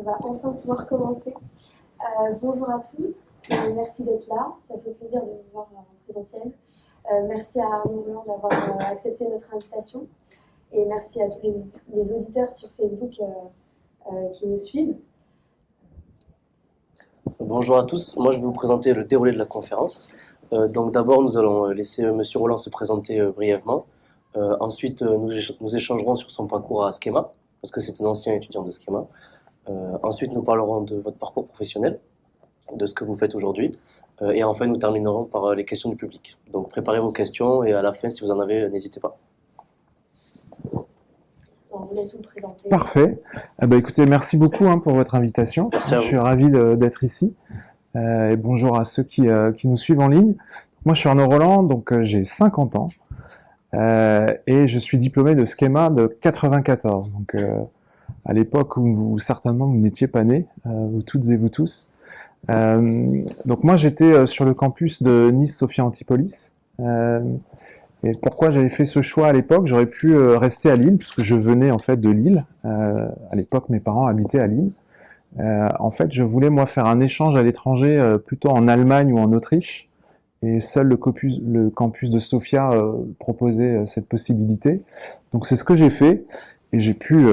va enfin pouvoir commencer. Bonjour à tous et merci d'être là. Ça fait plaisir de vous voir en présentiel. Merci à Arnaud Roland d'avoir accepté notre invitation et merci à tous les auditeurs sur Facebook qui nous suivent. Bonjour à tous, moi je vais vous présenter le déroulé de la conférence. Donc d'abord nous allons laisser Monsieur Roland se présenter brièvement. Ensuite nous échangerons sur son parcours à Schema, parce que c'est un ancien étudiant de Schema. Ensuite nous parlerons de votre parcours professionnel, de ce que vous faites aujourd'hui. Et enfin nous terminerons par les questions du public. Donc préparez vos questions et à la fin si vous en avez, n'hésitez pas. On vous laisse vous présenter. Parfait. Écoutez, merci beaucoup pour votre invitation. Merci à vous. Je suis ravi d'être ici. Et bonjour à ceux qui nous suivent en ligne. Moi, je suis Arnaud Roland, donc j'ai 50 ans. Et je suis diplômé de Schema de 94. Donc à l'époque où certainement vous n'étiez pas nés, vous toutes et vous tous. Donc moi, j'étais sur le campus de Nice-Sophia Antipolis. Et pourquoi j'avais fait ce choix à l'époque? J'aurais pu rester à Lille, puisque je venais en fait de Lille. À l'époque, mes parents habitaient à Lille. En fait, je voulais moi faire un échange à l'étranger, plutôt en Allemagne ou en Autriche. Et seul le campus de Sofia proposait cette possibilité. Donc c'est ce que j'ai fait. Et j'ai pu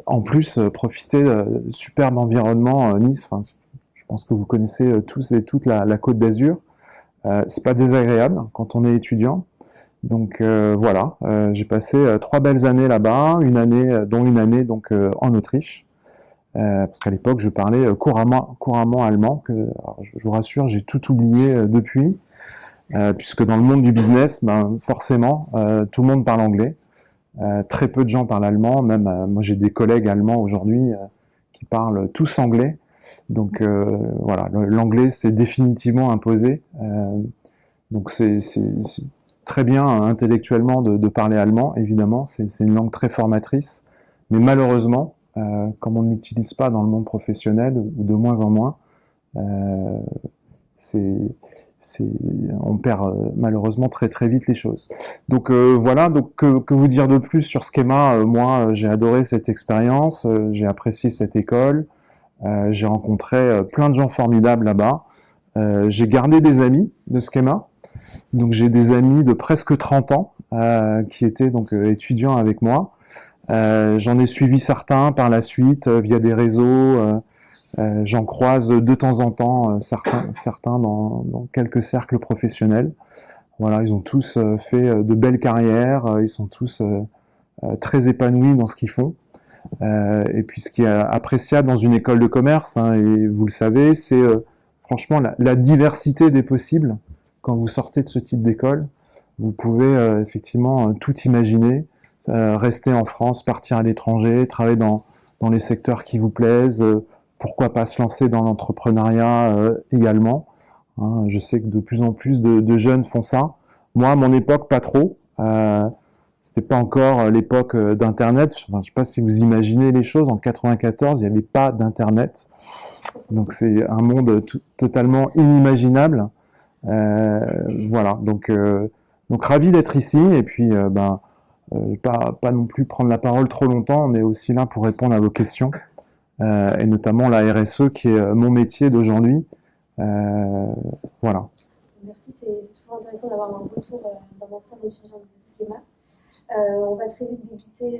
en plus profiter du superbe environnement Nice. Enfin, je pense que vous connaissez tous et toutes la Côte d'Azur. C'est pas désagréable quand on est étudiant. Donc voilà, j'ai passé 3 belles années là-bas, dont une année donc en Autriche, parce qu'à l'époque je parlais couramment allemand. Alors, je vous rassure, j'ai tout oublié depuis, puisque dans le monde du business, forcément, tout le monde parle anglais. Très peu de gens parlent allemand. Même moi, j'ai des collègues allemands aujourd'hui qui parlent tous anglais. Donc voilà, l'anglais c'est définitivement imposé. Donc c'est très bien intellectuellement de parler allemand, évidemment, c'est une langue très formatrice, mais malheureusement, comme on ne l'utilise pas dans le monde professionnel, ou de moins en moins, on perd malheureusement très très vite les choses. Donc voilà, donc que vous dire de plus sur Schema? Moi, j'ai adoré cette expérience, j'ai apprécié cette école, j'ai rencontré plein de gens formidables là-bas, j'ai gardé des amis de Schema. Donc j'ai des amis de presque 30 ans qui étaient donc étudiants avec moi. J'en ai suivi certains par la suite via des réseaux. J'en croise de temps en temps certains dans quelques cercles professionnels. Voilà, ils ont tous fait de belles carrières. Ils sont tous très épanouis dans ce qu'ils font. Et puis ce qui est appréciable dans une école de commerce, et vous le savez, c'est franchement la diversité des possibles. Quand vous sortez de ce type d'école, vous pouvez effectivement tout imaginer, rester en France, partir à l'étranger, travailler dans les secteurs qui vous plaisent, pourquoi pas se lancer dans l'entrepreneuriat également. Je sais que de plus en plus de jeunes font ça. Moi, à mon époque, pas trop. C'était pas encore l'époque d'Internet. Enfin, je sais pas si vous imaginez les choses. En 94, il n'y avait pas d'Internet. Donc c'est un monde totalement inimaginable. Voilà, donc ravi d'être ici, et puis pas non plus prendre la parole trop longtemps. On est aussi là pour répondre à vos questions, et notamment la RSE qui est mon métier d'aujourd'hui. Voilà. Merci, c'est toujours intéressant d'avoir un retour d'un ancien étudiant de Schema. On va très vite débuter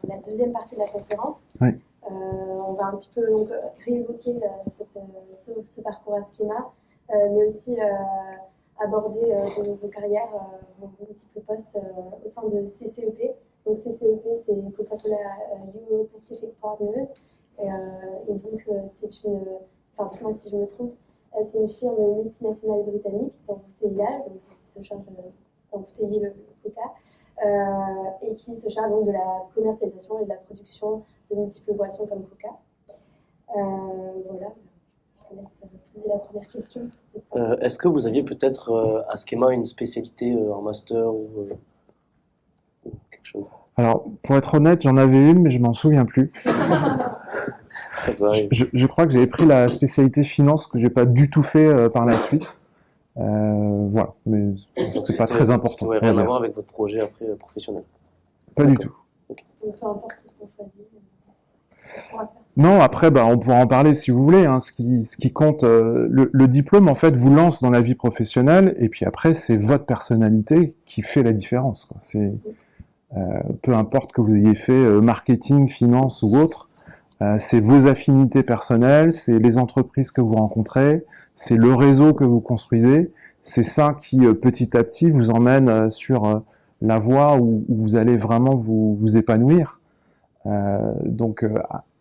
la deuxième partie de la conférence. Oui. On va un petit peu donc, réévoquer ce parcours à Schema, mais aussi aborder vos carrières, vos multiples postes au sein de CCEP. Donc CCEP, c'est Coca-Cola Euro-Pacific Partners. Et donc c'est une, enfin dites-moi si je me trompe, c'est une firme multinationale britannique d'embouteillage, donc qui se charge d'embouteiller le Coca, et qui se charge donc de la commercialisation et de la production de multiples boissons comme Coca. Voilà. Je laisse poser la première question. Est-ce que vous aviez peut-être à Schema une spécialité en master ou quelque chose? Alors, pour être honnête, j'en avais une, mais je m'en souviens plus. Ça peut arriver. Je crois que j'avais pris la spécialité finance, que j'ai pas du tout fait par la suite. Voilà, mais c'est pas très important. Ça n'aurait rien à voir avec votre projet après professionnel? Pas du tout. Okay. Donc peu importe ce qu'on choisit. pourra faire ça. Non, après, bah, on pourra en parler si vous voulez, hein. Ce qui compte, le diplôme, en fait, vous lance dans la vie professionnelle, et puis après, c'est votre personnalité qui fait la différence, quoi. Peu importe que vous ayez fait marketing, finance ou autre, c'est vos affinités personnelles, c'est les entreprises que vous rencontrez, c'est le réseau que vous construisez. C'est ça qui, petit à petit, vous emmène sur la voie où vous allez vraiment vous épanouir. Donc,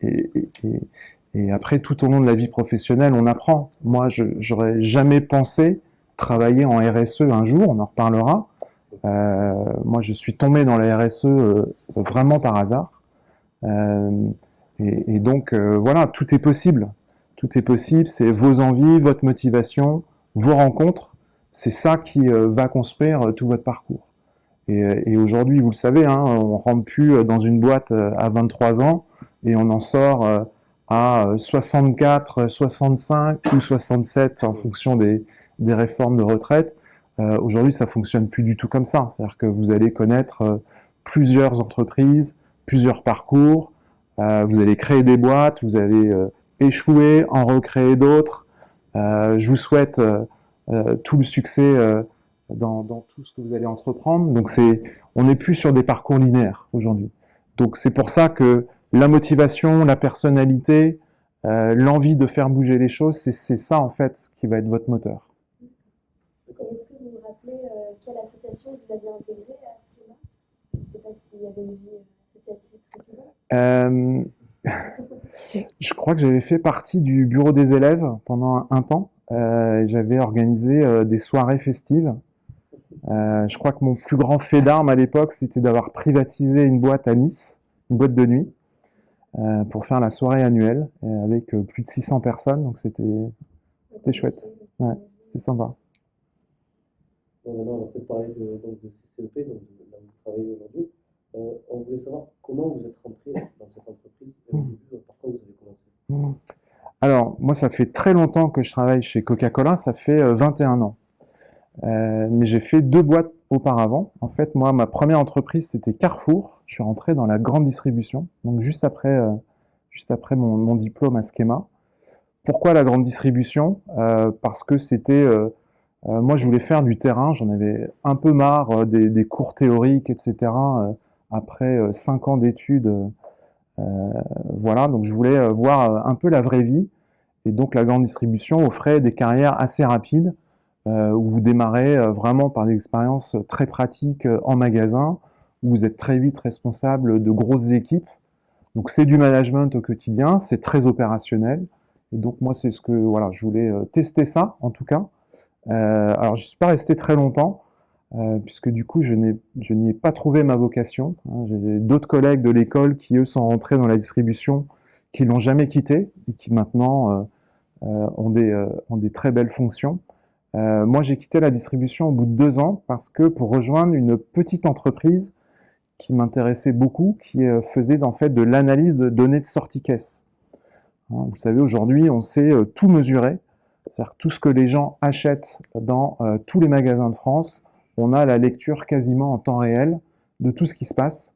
et après, tout au long de la vie professionnelle, on apprend. Moi, j'aurais jamais pensé travailler en RSE un jour, on en reparlera. Moi, je suis tombé dans la RSE vraiment par hasard. Euh, et donc, voilà, tout est possible. Tout est possible, c'est vos envies, votre motivation, vos rencontres. C'est ça qui va construire tout votre parcours. Et aujourd'hui, vous le savez, hein, on rentre plus dans une boîte à 23 ans et on en sort à 64, 65 ou 67 en fonction des réformes de retraite. Aujourd'hui, ça fonctionne plus du tout comme ça. C'est-à-dire que vous allez connaître plusieurs entreprises, plusieurs parcours, vous allez créer des boîtes, vous allez échouer, en recréer d'autres. Je vous souhaite tout le succès dans tout ce que vous allez entreprendre. Donc on n'est plus sur des parcours linéaires aujourd'hui. Donc c'est pour ça que la motivation, la personnalité, l'envie de faire bouger les choses, c'est ça en fait qui va être votre moteur. Et est-ce que vous vous rappelez quelle association vous aviez intégrée à ce moment-là? Je ne sais pas s'il y avait une vie associative précédente. Je crois que j'avais fait partie du bureau des élèves pendant un temps. J'avais organisé des soirées festives. Je crois que mon plus grand fait d'armes à l'époque, c'était d'avoir privatisé une boîte à Nice, une boîte de nuit, pour faire la soirée annuelle avec plus de 600 personnes. Donc c'était chouette. Ouais, c'était sympa. Bon, maintenant, on va peut-être parler donc de CCEP, donc de là où vous travaillez aujourd'hui. On voulait savoir comment vous êtes rentré dans cette entreprise et au début, pourquoi vous avez commencé. Alors, moi, ça fait très longtemps que je travaille chez Coca-Cola, ça fait 21 ans. Mais j'ai fait 2 boîtes auparavant. En fait, moi, ma première entreprise, c'était Carrefour. Je suis rentré dans la grande distribution, donc juste après mon diplôme à Schema. Pourquoi la grande distribution? Parce que moi, je voulais faire du terrain. J'en avais un peu marre des cours théoriques, etc. Après 5 ans d'études, voilà. Donc, je voulais voir un peu la vraie vie. Et donc, la grande distribution offrait des carrières assez rapides, où vous démarrez vraiment par des expériences très pratiques en magasin, où vous êtes très vite responsable de grosses équipes. Donc, c'est du management au quotidien, c'est très opérationnel. Et donc, moi, c'est voilà, je voulais tester ça, en tout cas. Alors, je ne suis pas resté très longtemps, puisque du coup, je n'y ai pas trouvé ma vocation, hein. J'ai d'autres collègues de l'école qui, eux, sont rentrés dans la distribution, qui l'ont jamais quitté, et qui maintenant ont des très belles fonctions. Moi, j'ai quitté la distribution au bout de 2 ans, parce que pour rejoindre une petite entreprise qui m'intéressait beaucoup, qui faisait en fait de l'analyse de données de sortie caisse. Hein, vous savez, aujourd'hui, on sait tout mesurer. C'est-à-dire tout ce que les gens achètent dans tous les magasins de France, on a la lecture quasiment en temps réel de tout ce qui se passe.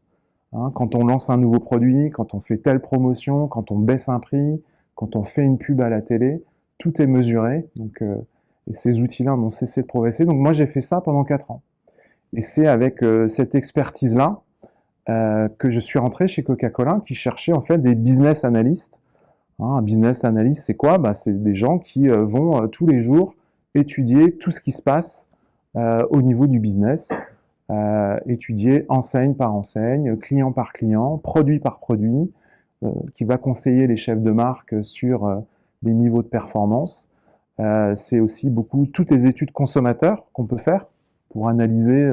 Hein, quand on lance un nouveau produit, quand on fait telle promotion, quand on baisse un prix, quand on fait une pub à la télé, tout est mesuré. Donc, et ces outils-là n'ont cessé de progresser. Donc moi, j'ai fait ça pendant 4 ans. Et c'est avec cette expertise-là que je suis rentré chez Coca-Cola, qui cherchait en fait des business analysts. Un business analyst, c'est quoi? C'est des gens qui vont tous les jours étudier tout ce qui se passe au niveau du business, étudier enseigne par enseigne, client par client, produit par produit, qui va conseiller les chefs de marque sur les niveaux de performance. C'est aussi beaucoup toutes les études consommateurs qu'on peut faire pour analyser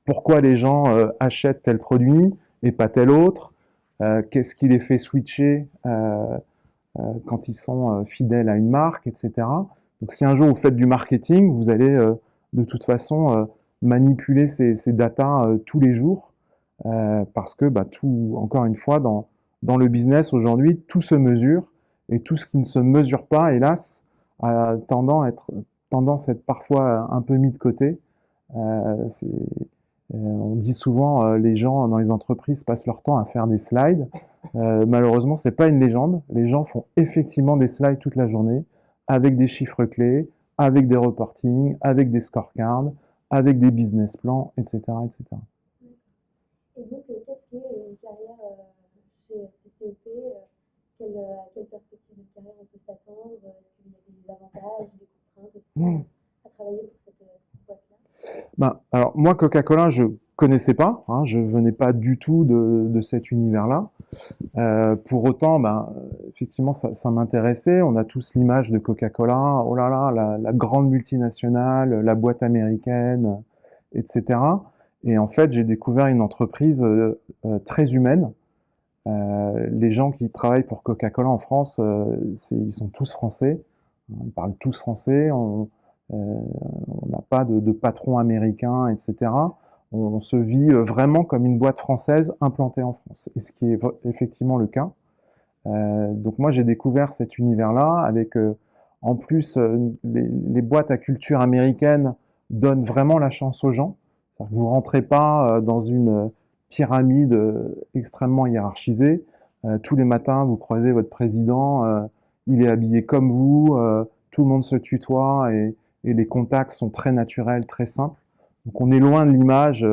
pourquoi les gens achètent tel produit et pas tel autre, qu'est-ce qui les fait switcher quand ils sont fidèles à une marque, etc. Donc si un jour vous faites du marketing, vous allez de toute façon manipuler ces datas tous les jours, parce que tout, encore une fois, dans le business aujourd'hui, tout se mesure, et tout ce qui ne se mesure pas, hélas, a tendance à être parfois un peu mis de côté. On dit souvent, les gens dans les entreprises passent leur temps à faire des slides. Malheureusement, c'est pas une légende. Les gens font effectivement des slides toute la journée, avec des chiffres clés, avec des reportings, avec des scorecards, avec des business plans, etc., etc. Et donc, qu'est-ce qu'est une carrière chez CCEP? Quelle perspective de carrière on peut s'attendre? Est-ce qu'il y a des avantages, des contraintes aussi à travailler pour cette boîte-là? Ben, alors moi, Coca-Cola, je connaissais pas, hein, je venais pas du tout de cet univers-là. Pour autant, ben, effectivement, ça m'intéressait. On a tous l'image de Coca-Cola, oh là là, la grande multinationale, la boîte américaine, etc. Et en fait, j'ai découvert une entreprise très humaine. Les gens qui travaillent pour Coca-Cola en France, ils sont tous français. Ils parlent tous français. On n'a pas de patron américain, etc. On se vit vraiment comme une boîte française implantée en France, et ce qui est effectivement le cas. Donc moi, j'ai découvert cet univers-là avec, en plus, les boîtes à culture américaine donnent vraiment la chance aux gens. C'est-à-dire que vous rentrez pas dans une pyramide extrêmement hiérarchisée. Tous les matins, vous croisez votre président, il est habillé comme vous, tout le monde se tutoie et les contacts sont très naturels, très simples. Donc on est loin de l'image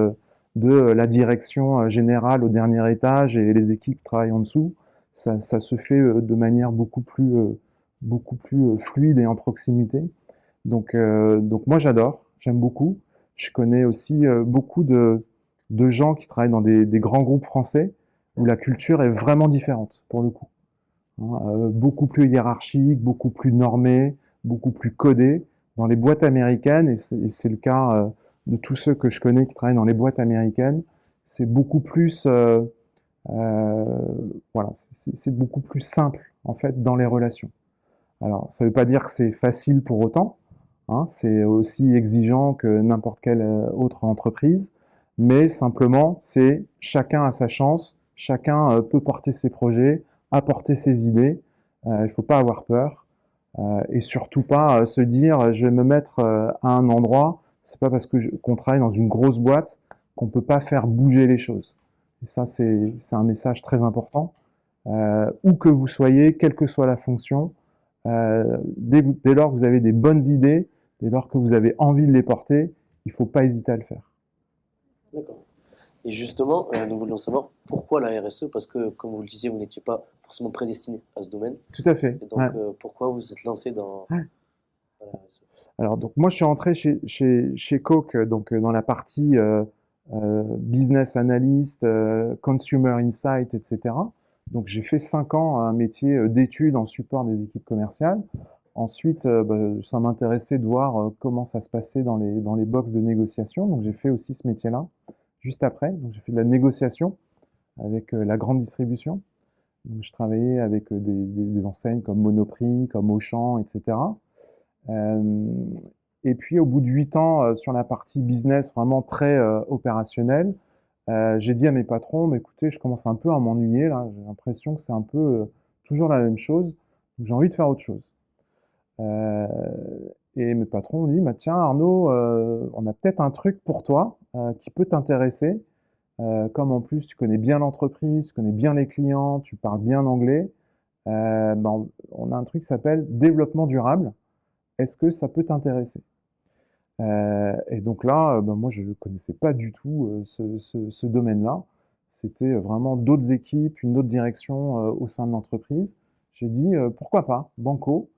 de la direction générale au dernier étage et les équipes qui travaillent en dessous. Ça se fait de manière beaucoup plus fluide et en proximité. Donc moi j'adore, j'aime beaucoup. Je connais aussi beaucoup de gens qui travaillent dans des grands groupes français où la culture est vraiment différente pour le coup. Hein, beaucoup plus hiérarchique, beaucoup plus normée, beaucoup plus codée. Dans les boîtes américaines, et c'est le cas de tous ceux que je connais qui travaillent dans les boîtes américaines, c'est beaucoup plus euh, voilà, c'est beaucoup plus simple en fait dans les relations. Alors, ça ne veut pas dire que c'est facile pour autant, hein, c'est aussi exigeant que n'importe quelle autre entreprise, mais simplement, c'est chacun a sa chance, chacun peut porter ses projets, apporter ses idées, il ne faut pas avoir peur, et surtout pas se dire je vais me mettre à un endroit, c'est pas parce que qu'on travaille dans une grosse boîte qu'on peut pas faire bouger les choses. Et ça, c'est un message très important. Où que vous soyez, quelle que soit la fonction, dès lors que vous avez des bonnes idées, dès lors que vous avez envie de les porter, il ne faut pas hésiter à le faire. D'accord. Et justement, nous voulions savoir pourquoi la RSE, parce que, comme vous le disiez, vous n'étiez pas forcément prédestiné à ce domaine. Tout à fait. Et donc, Ouais. pourquoi vous vous êtes lancé dans Ouais. la RSE? Alors, donc moi, je suis entré chez Coke, donc dans la partie business analyst, consumer insight, etc. Donc, j'ai fait 5 ans un métier d'études en support des équipes commerciales. Ensuite, ça m'intéressait de voir comment ça se passait dans les box de négociation. Donc, j'ai fait aussi ce métier-là juste après. Donc, j'ai fait de la négociation avec la grande distribution. Donc, je travaillais avec des enseignes comme Monoprix, comme Auchan, etc. Euh, et puis, au bout de 8 ans, sur la partie business vraiment très opérationnelle, j'ai dit à mes patrons, mais écoutez, je commence un peu à m'ennuyer là. J'ai l'impression que c'est un peu toujours la même chose. Donc, j'ai envie de faire autre chose. Euh, et mes patrons ont dit, bah, tiens Arnaud, on a peut-être un truc pour toi qui peut t'intéresser. Comme en plus tu connais bien l'entreprise, tu connais bien les clients, tu parles bien anglais, on a un truc qui s'appelle développement durable. Est-ce que ça peut t'intéresser? Et donc là, moi je ne connaissais pas du tout ce domaine-là. C'était vraiment d'autres équipes, une autre direction au sein de l'entreprise. J'ai dit pourquoi pas, banco.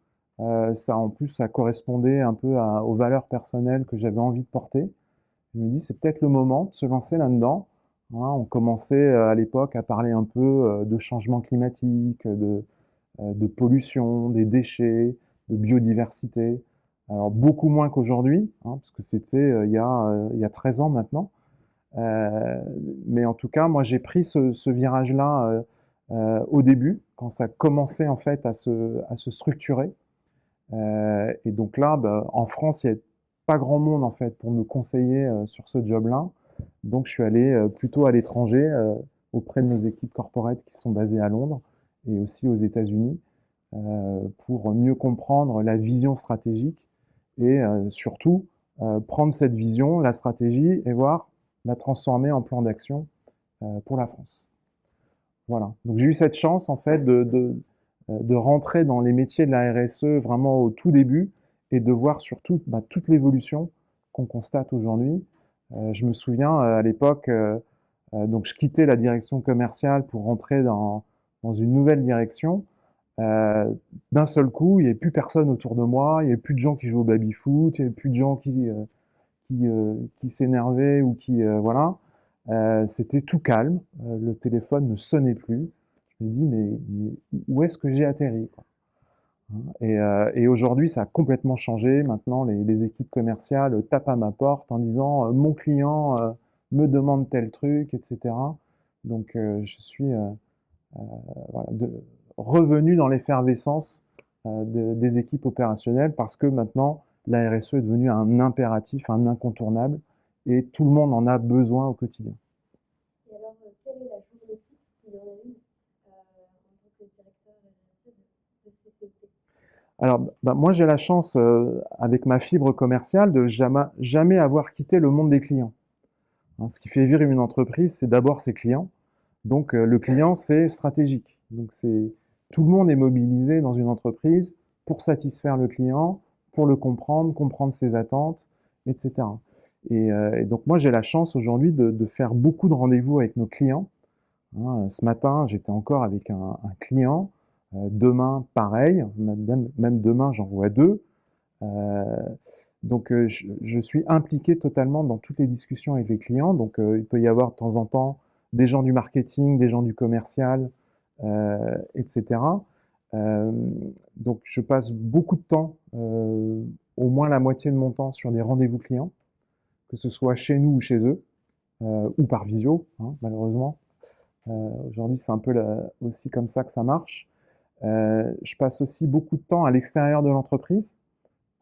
Ça en plus ça correspondait un peu aux valeurs personnelles que j'avais envie de porter. Je me dis c'est peut-être le moment de se lancer là-dedans. Hein, on commençait à l'époque à parler un peu de changement climatique, de pollution, des déchets, de biodiversité. Alors beaucoup moins qu'aujourd'hui, hein, parce que c'était il y a 13 ans maintenant. Euh, mais en tout cas, moi j'ai pris ce virage-là au début, quand ça commençait en fait à se structurer. Et donc là, en France, il n'y a pas grand monde en fait pour me conseiller sur ce job-là. Donc je suis allé plutôt à l'étranger, auprès de nos équipes corporate qui sont basées à Londres et aussi aux États-Unis, pour mieux comprendre la vision stratégique et surtout prendre cette vision, la stratégie et voir l'a transformé en plan d'action pour la France. Voilà. Donc j'ai eu cette chance en fait de rentrer dans les métiers de la RSE vraiment au tout début et de voir surtout toute l'évolution qu'on constate aujourd'hui. Je me souviens à l'époque, donc je quittais la direction commerciale pour rentrer dans une nouvelle direction. D'un seul coup, il n'y avait plus personne autour de moi, il n'y avait plus de gens qui jouaient au baby-foot, il n'y avait plus de gens qui s'énervaient ou voilà. C'était tout calme, le téléphone ne sonnait plus. Je me dis, mais où est-ce que j'ai atterri, quoi. Et aujourd'hui, ça a complètement changé. Maintenant, les équipes commerciales tapent à ma porte en disant mon client me demande tel truc, etc. Donc, je suis voilà, revenu dans l'effervescence des équipes opérationnelles parce que maintenant, la RSE est devenue un impératif, un incontournable et tout le monde en a besoin au quotidien. Et alors, quelle est la journée type, s'il y en a une, en tant que directeur RSE de CCP? Alors, moi, j'ai la chance, avec ma fibre commerciale, de jamais avoir quitté le monde des clients. Hein, ce qui fait vivre une entreprise, c'est d'abord ses clients. Donc, le client, c'est stratégique. Donc, tout le monde est mobilisé dans une entreprise pour satisfaire le client, pour le comprendre ses attentes, etc. Et donc, moi, j'ai la chance aujourd'hui de faire beaucoup de rendez-vous avec nos clients. Hein, ce matin, j'étais encore avec un client. Demain, pareil. Même demain, j'en vois deux. Donc, je suis impliqué totalement dans toutes les discussions avec les clients. Donc, il peut y avoir de temps en temps des gens du marketing, des gens du commercial, etc. Donc, je passe beaucoup de temps, au moins la moitié de mon temps, sur des rendez-vous clients, que ce soit chez nous ou chez eux, ou par visio, hein, malheureusement. Aujourd'hui, c'est un peu aussi comme ça que ça marche. Je passe aussi beaucoup de temps à l'extérieur de l'entreprise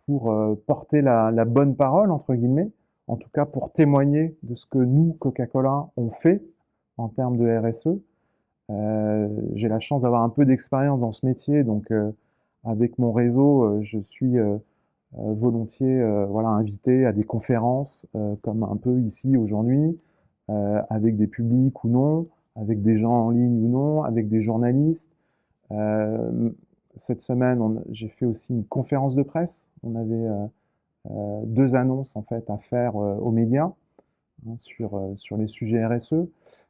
pour porter la bonne parole, entre guillemets, en tout cas pour témoigner de ce que nous, Coca-Cola, on fait en termes de RSE. J'ai la chance d'avoir un peu d'expérience dans ce métier, donc avec mon réseau, je suis volontiers voilà, invité à des conférences, comme un peu ici aujourd'hui, avec des publics ou non, avec des gens en ligne ou non, avec des journalistes. Cette semaine, j'ai fait aussi une conférence de presse. On avait deux annonces en fait à faire aux médias, hein, sur les sujets RSE.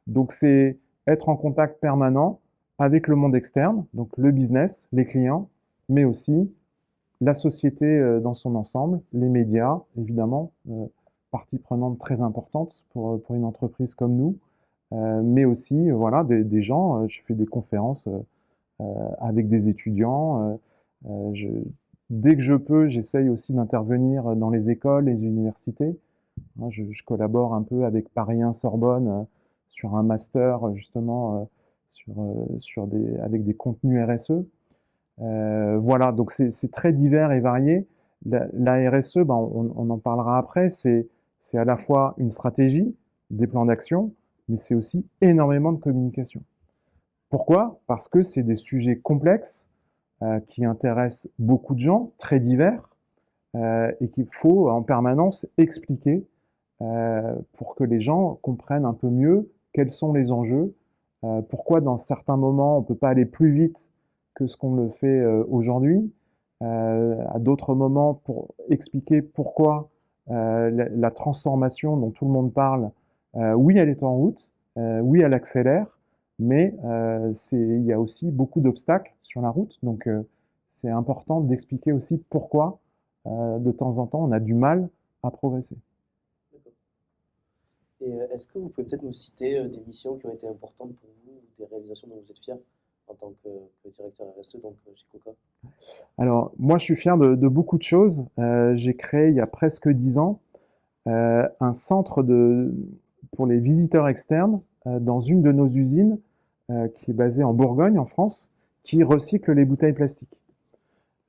Donc c'est être en contact permanent avec le monde externe, donc le business, les clients, mais aussi la société dans son ensemble, les médias, évidemment, partie prenante très importante pour une entreprise comme nous, mais aussi voilà, des gens, je fais des conférences avec des étudiants. Dès que je peux, j'essaye aussi d'intervenir dans les écoles, les universités. Hein, je collabore un peu avec Paris 1 Sorbonne sur un master justement avec des contenus RSE. Voilà, donc c'est très divers et varié. La RSE, on en parlera après, c'est à la fois une stratégie, des plans d'action, mais c'est aussi énormément de communication. Pourquoi? Parce que c'est des sujets complexes qui intéressent beaucoup de gens, très divers, et qu'il faut en permanence expliquer pour que les gens comprennent un peu mieux quels sont les enjeux, pourquoi dans certains moments on ne peut pas aller plus vite que ce qu'on le fait aujourd'hui, à d'autres moments pour expliquer pourquoi la transformation dont tout le monde parle, oui elle est en route, oui elle accélère, mais il y a aussi beaucoup d'obstacles sur la route, donc c'est important d'expliquer aussi pourquoi de temps en temps on a du mal à progresser. Et est-ce que vous pouvez peut-être nous citer des missions qui ont été importantes pour vous, ou des réalisations dont vous êtes fier en tant que directeur RSE donc, chez Coca? Alors, moi, je suis fier de beaucoup de choses. J'ai créé, il y a presque 10 ans, un centre pour les visiteurs externes dans une de nos usines qui est basée en Bourgogne, en France, qui recycle les bouteilles plastiques.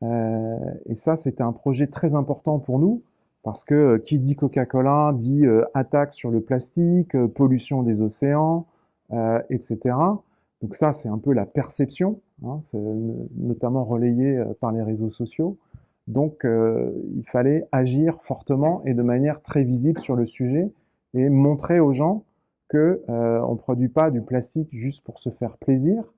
Et ça, c'était un projet très important pour nous, parce que qui dit Coca-Cola dit attaque sur le plastique, pollution des océans, etc. Donc ça, c'est un peu la perception, hein, notamment relayée par les réseaux sociaux. Donc il fallait agir fortement et de manière très visible sur le sujet, et montrer aux gens que on produit pas du plastique juste pour se faire plaisir,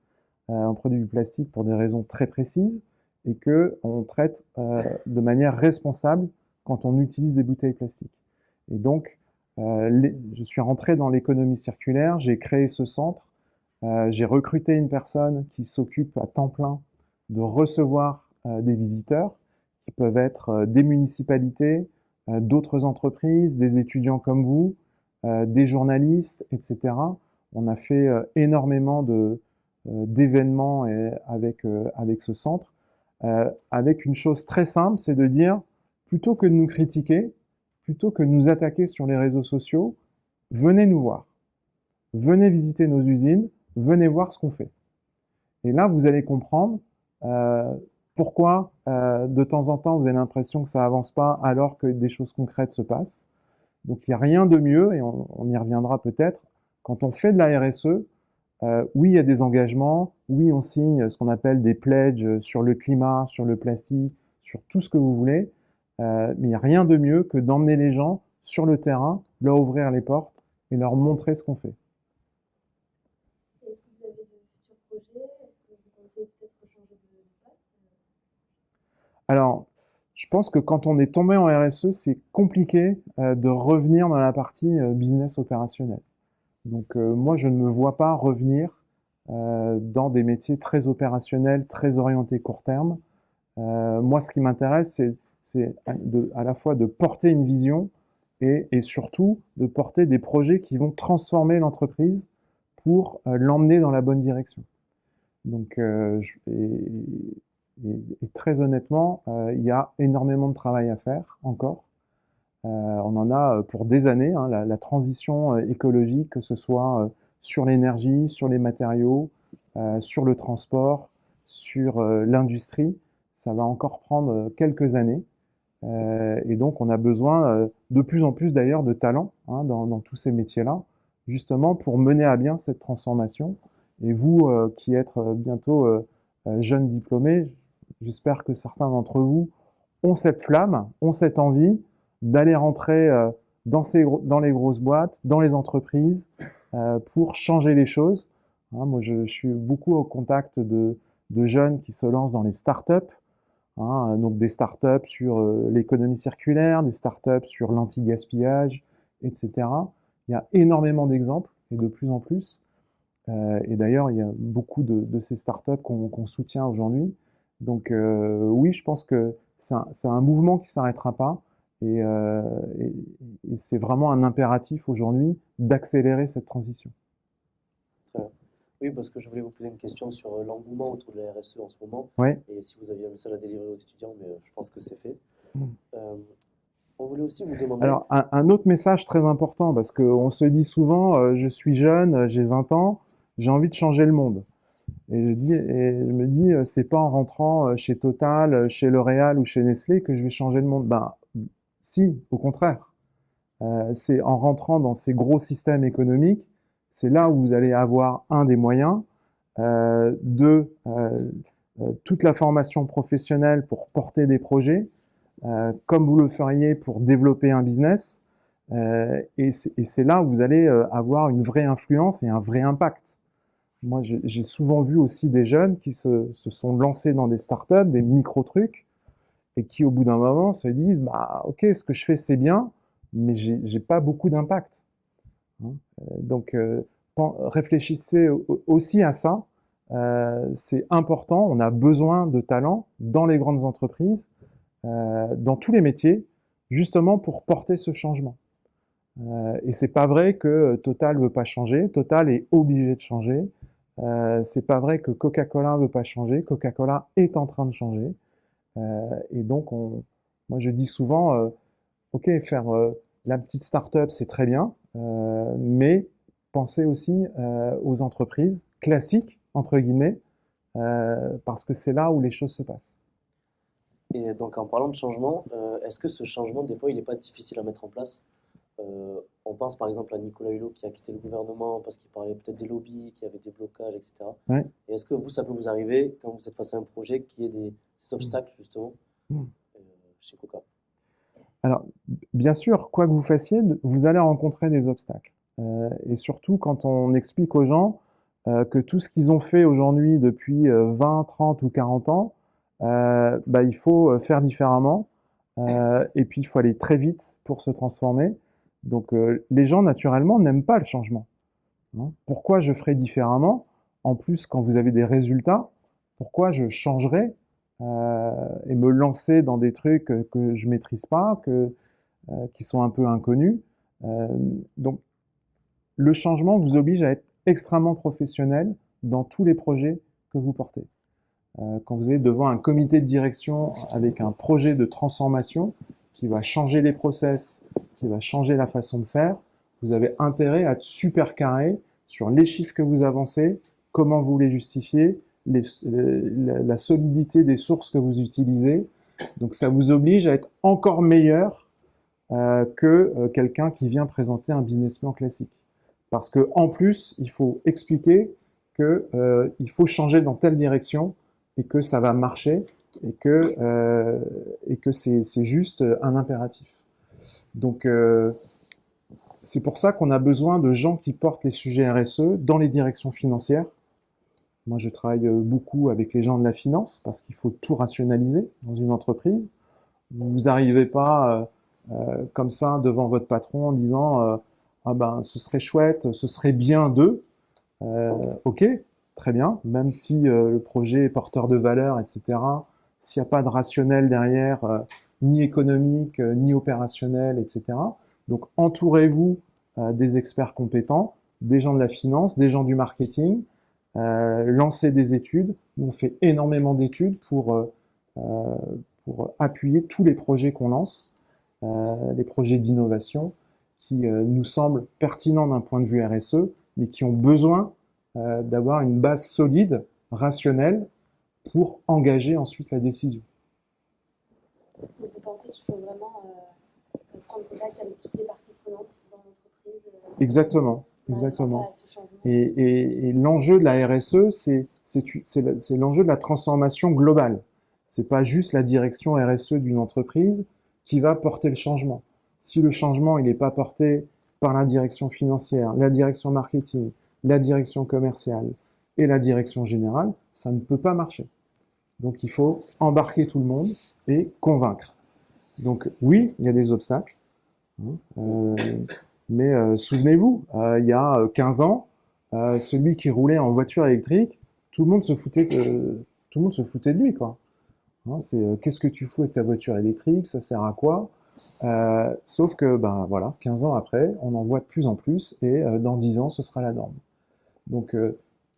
on produit du plastique pour des raisons très précises et que on traite de manière responsable quand on utilise des bouteilles plastiques. Et donc, je suis rentré dans l'économie circulaire, j'ai créé ce centre, j'ai recruté une personne qui s'occupe à temps plein de recevoir des visiteurs, qui peuvent être des municipalités, d'autres entreprises, des étudiants comme vous, des journalistes, etc. On a fait énormément d'événements avec ce centre, avec une chose très simple, c'est de dire, plutôt que de nous critiquer, plutôt que de nous attaquer sur les réseaux sociaux, venez nous voir, venez visiter nos usines, venez voir ce qu'on fait. Et là, vous allez comprendre pourquoi de temps en temps vous avez l'impression que ça avance pas alors que des choses concrètes se passent. Donc il n'y a rien de mieux, et on y reviendra peut-être, quand on fait de la RSE, oui, il y a des engagements, oui, on signe ce qu'on appelle des pledges sur le climat, sur le plastique, sur tout ce que vous voulez, mais il n'y a rien de mieux que d'emmener les gens sur le terrain, leur ouvrir les portes et leur montrer ce qu'on fait. Est-ce que vous avez de futurs projets? Est-ce que vous comptez peut-être changer de poste? Alors, je pense que quand on est tombé en RSE, c'est compliqué de revenir dans la partie business opérationnel. Donc moi, je ne me vois pas revenir dans des métiers très opérationnels, très orientés court terme. Moi, ce qui m'intéresse, c'est à la fois de porter une vision et surtout de porter des projets qui vont transformer l'entreprise pour l'emmener dans la bonne direction. Donc, et très honnêtement, il y a énormément de travail à faire encore. On en a pour des années, hein, la transition écologique, que ce soit sur l'énergie, sur les matériaux, sur le transport, sur l'industrie, ça va encore prendre quelques années. Et donc, on a besoin de plus en plus d'ailleurs de talents hein, dans tous ces métiers-là, justement pour mener à bien cette transformation. Et vous, qui êtes bientôt jeunes diplômés, j'espère que certains d'entre vous ont cette flamme, ont cette envie d'aller rentrer dans les grosses boîtes, dans les entreprises, pour changer les choses. Hein, moi, je suis beaucoup au contact de jeunes qui se lancent dans les startups. Hein, donc des startups sur l'économie circulaire, des startups sur l'anti-gaspillage, etc. Il y a énormément d'exemples et de plus en plus. Et d'ailleurs, il y a beaucoup de ces startups qu'on soutient aujourd'hui. Donc oui, je pense que c'est un mouvement qui s'arrêtera pas. Et, et c'est vraiment un impératif aujourd'hui d'accélérer cette transition. Très bien. Oui, parce que je voulais vous poser une question sur l'engouement autour de la RSE en ce moment. Ouais. Et si vous aviez un message à délivrer aux étudiants, mais je pense que c'est fait. Mm. On voulait aussi vous demander... Alors, un autre message très important, parce qu'on se dit souvent, je suis jeune, j'ai 20 ans, j'ai envie de changer le monde. Et je me dis, c'est pas en rentrant chez Total, chez L'Oréal ou chez Nestlé que je vais changer le monde. Ben, si, au contraire. C'est en rentrant dans ces gros systèmes économiques, c'est là où vous allez avoir un des moyens toute la formation professionnelle pour porter des projets, comme vous le feriez pour développer un business. Et c'est là où vous allez avoir une vraie influence et un vrai impact. Moi, j'ai souvent vu aussi des jeunes qui se sont lancés dans des startups, des micro-trucs, et qui, au bout d'un moment, se disent, bah, ok, ce que je fais, c'est bien, mais j'ai pas beaucoup d'impact. Hein. Donc, réfléchissez aussi à ça. C'est important. On a besoin de talents dans les grandes entreprises, dans tous les métiers, justement pour porter ce changement. Et c'est pas vrai que Total veut pas changer. Total est obligé de changer. C'est pas vrai que Coca-Cola veut pas changer. Coca-Cola est en train de changer. Et donc, moi, je dis souvent, ok, faire la petite start-up, c'est très bien, mais pensez aussi aux entreprises classiques, entre guillemets, parce que c'est là où les choses se passent. Et donc, en parlant de changement, est-ce que ce changement, des fois, il n'est pas difficile à mettre en place? On pense par exemple à Nicolas Hulot qui a quitté le gouvernement parce qu'il parlait peut-être des lobbies, qu'il y avait des blocages, etc. Ouais. Et est-ce que vous, ça peut vous arriver quand vous êtes face à un projet qui ait des obstacles, justement, chez Coca? Alors, bien sûr, quoi que vous fassiez, vous allez rencontrer des obstacles. Et surtout quand on explique aux gens que tout ce qu'ils ont fait aujourd'hui depuis 20, 30 ou 40 ans, bah, il faut faire différemment. Et puis, il faut aller très vite pour se transformer. Donc, les gens, naturellement, n'aiment pas le changement. Hein. Pourquoi je ferais différemment? En plus, quand vous avez des résultats, pourquoi je changerais et me lancer dans des trucs que je maîtrise pas, qui sont un peu inconnus? Euh, donc, le changement vous oblige à être extrêmement professionnel dans tous les projets que vous portez. Quand vous êtes devant un comité de direction avec un projet de transformation qui va changer les process, qui va changer la façon de faire, vous avez intérêt à être super carré sur les chiffres que vous avancez, comment vous les justifiez, la solidité des sources que vous utilisez. Donc ça vous oblige à être encore meilleur que quelqu'un qui vient présenter un business plan classique. Parce que en plus, il faut expliquer que il faut changer dans telle direction et que ça va marcher et que c'est juste un impératif. Donc c'est pour ça qu'on a besoin de gens qui portent les sujets RSE dans les directions financières. Moi, je travaille beaucoup avec les gens de la finance parce qu'il faut tout rationaliser dans une entreprise. Vous n'arrivez pas comme ça devant votre patron en disant ah ben ce serait chouette, ce serait bien de. Ok, très bien, même si le projet est porteur de valeur, etc. S'il n'y a pas de rationnel derrière, ni économique, ni opérationnel, etc. Donc entourez-vous des experts compétents, des gens de la finance, des gens du marketing, lancez des études. On fait énormément d'études pour appuyer tous les projets qu'on lance, les projets d'innovation qui nous semblent pertinents d'un point de vue RSE, mais qui ont besoin d'avoir une base solide, rationnelle, pour engager ensuite la décision. Vous pensez qu'il faut vraiment prendre contact avec toutes les parties prenantes dans l'entreprise Exactement, exactement. Et l'enjeu de la RSE, c'est l'enjeu de la transformation globale. C'est pas juste la direction RSE d'une entreprise qui va porter le changement. Si le changement il n'est pas porté par la direction financière, la direction marketing, la direction commerciale et la direction générale, ça ne peut pas marcher. Donc il faut embarquer tout le monde et convaincre. Donc oui, il y a des obstacles, mais souvenez-vous, il y a 15 ans, celui qui roulait en voiture électrique, tout le monde se foutait de lui, quoi. C'est qu'est-ce que tu fous avec ta voiture électrique, ça sert à quoi? Sauf que, ben voilà, 15 ans après, on en voit de plus en plus et dans 10 ans, ce sera la norme. Donc,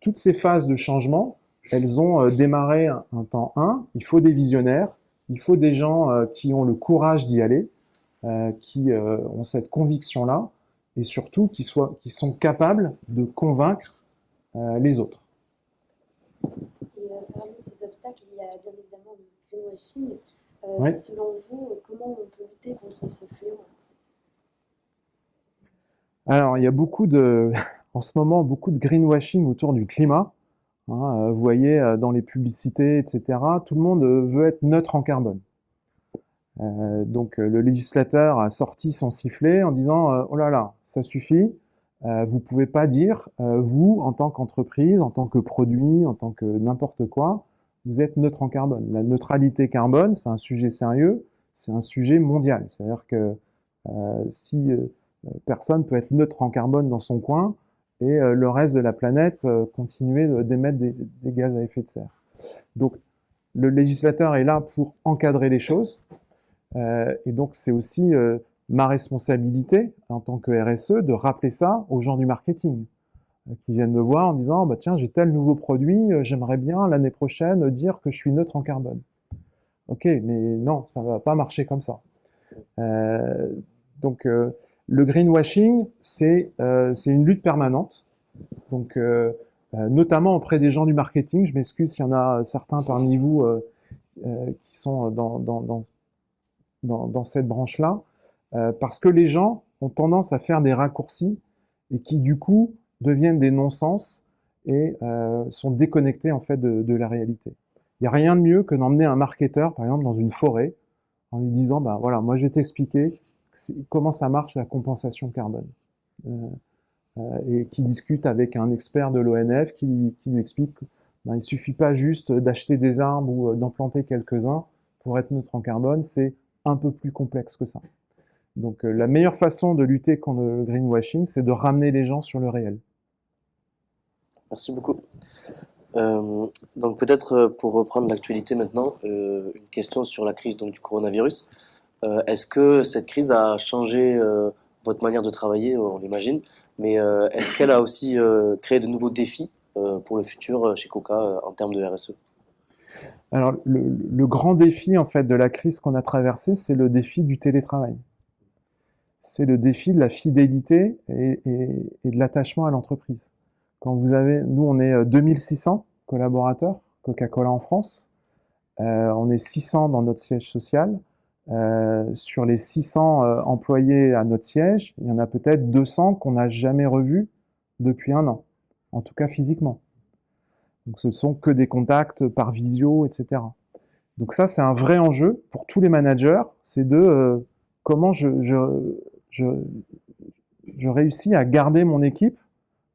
toutes ces phases de changement, elles ont démarré un temps 1. Il faut des visionnaires, il faut des gens qui ont le courage d'y aller, qui ont cette conviction-là et surtout qui sont capables de convaincre les autres. Et parmi ces obstacles, il y a bien évidemment le greenwashing. Ouais. Selon vous, comment on peut lutter contre ce fléau? Alors, il y a en ce moment, beaucoup de greenwashing autour du climat. Vous voyez dans les publicités, etc. Tout le monde veut être neutre en carbone. Donc, le législateur a sorti son sifflet en disant oh là là, ça suffit. Vous pouvez pas dire, vous, en tant qu'entreprise, en tant que produit, en tant que n'importe quoi, vous êtes neutre en carbone. La neutralité carbone, c'est un sujet sérieux, c'est un sujet mondial. C'est-à-dire que si personne peut être neutre en carbone dans son coin et le reste de la planète continuer d'émettre des gaz à effet de serre. Donc, le législateur est là pour encadrer les choses. Et donc, c'est aussi ma responsabilité en tant que RSE de rappeler ça aux gens du marketing qui viennent me voir en disant bah, tiens, j'ai tel nouveau produit, j'aimerais bien l'année prochaine dire que je suis neutre en carbone. Ok, mais non, ça ne va pas marcher comme ça. Donc, le greenwashing, c'est une lutte permanente. Donc, notamment auprès des gens du marketing, je m'excuse s'il y en a certains parmi vous qui sont dans cette branche-là, parce que les gens ont tendance à faire des raccourcis et qui, du coup, deviennent des non-sens et sont déconnectés, en fait, de la réalité. Il n'y a rien de mieux que d'emmener un marketeur, par exemple, dans une forêt, en lui disant, bah voilà, moi je vais t'expliquer comment ça marche la compensation carbone. Et qui discute avec un expert de l'ONF qui lui explique qu'il ne suffit pas juste d'acheter des arbres ou d'en planter quelques-uns pour être neutre en carbone, c'est un peu plus complexe que ça. Donc la meilleure façon de lutter contre le greenwashing, c'est de ramener les gens sur le réel. Merci beaucoup. Donc peut-être pour reprendre l'actualité maintenant, une question sur la crise donc, du coronavirus. Est-ce que cette crise a changé votre manière de travailler, on l'imagine, mais est-ce qu'elle a aussi créé de nouveaux défis pour le futur chez Coca en termes de RSE? Alors le grand défi en fait de la crise qu'on a traversée, c'est le défi du télétravail. C'est le défi de la fidélité et de l'attachement à l'entreprise. Quand nous on est 2600 collaborateurs Coca-Cola en France, on est 600 dans notre siège social. Sur les 600 employés à notre siège, il y en a peut-être 200 qu'on n'a jamais revus depuis 1 an, en tout cas physiquement. Donc ce sont que des contacts par visio, etc. Donc ça, c'est un vrai enjeu pour tous les managers, c'est de comment je réussis à garder mon équipe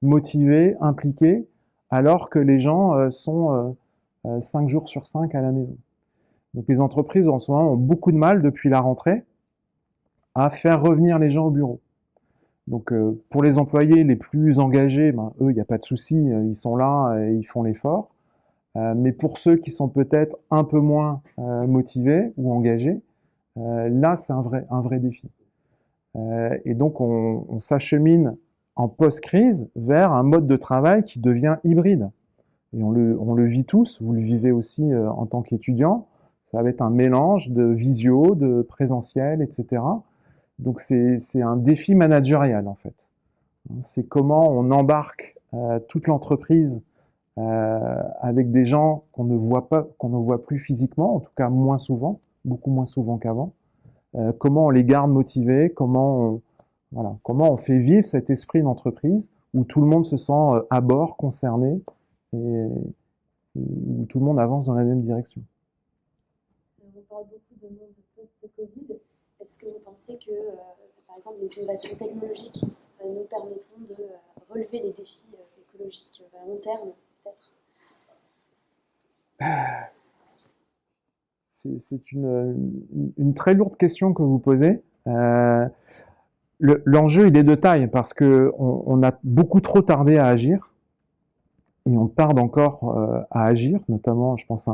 motivée, impliquée, alors que les gens sont 5 jours sur 5 à la maison. Donc les entreprises en ce moment ont beaucoup de mal depuis la rentrée à faire revenir les gens au bureau. Donc pour les employés les plus engagés, eux, il n'y a pas de souci, ils sont là et ils font l'effort. Mais pour ceux qui sont peut-être un peu moins motivés ou engagés, là c'est un vrai défi. Et donc on s'achemine en post-crise vers un mode de travail qui devient hybride. Et on le vit tous, vous le vivez aussi en tant qu'étudiant. Ça va être un mélange de visio, de présentiel, etc. Donc c'est un défi managérial en fait. C'est comment on embarque toute l'entreprise avec des gens qu'on ne voit plus physiquement, en tout cas moins souvent, beaucoup moins souvent qu'avant. Comment on les garde motivés, comment on fait vivre cet esprit d'entreprise où tout le monde se sent à bord, concerné, et où tout le monde avance dans la même direction. On parle beaucoup de monde post-Covid. Est-ce que vous pensez que, par exemple, les innovations technologiques nous permettront de relever les défis écologiques à long terme, peut-être? C'est une très lourde question que vous posez. L'enjeu, il est de taille parce qu'on a beaucoup trop tardé à agir. Et on tarde encore à agir, notamment, je pense,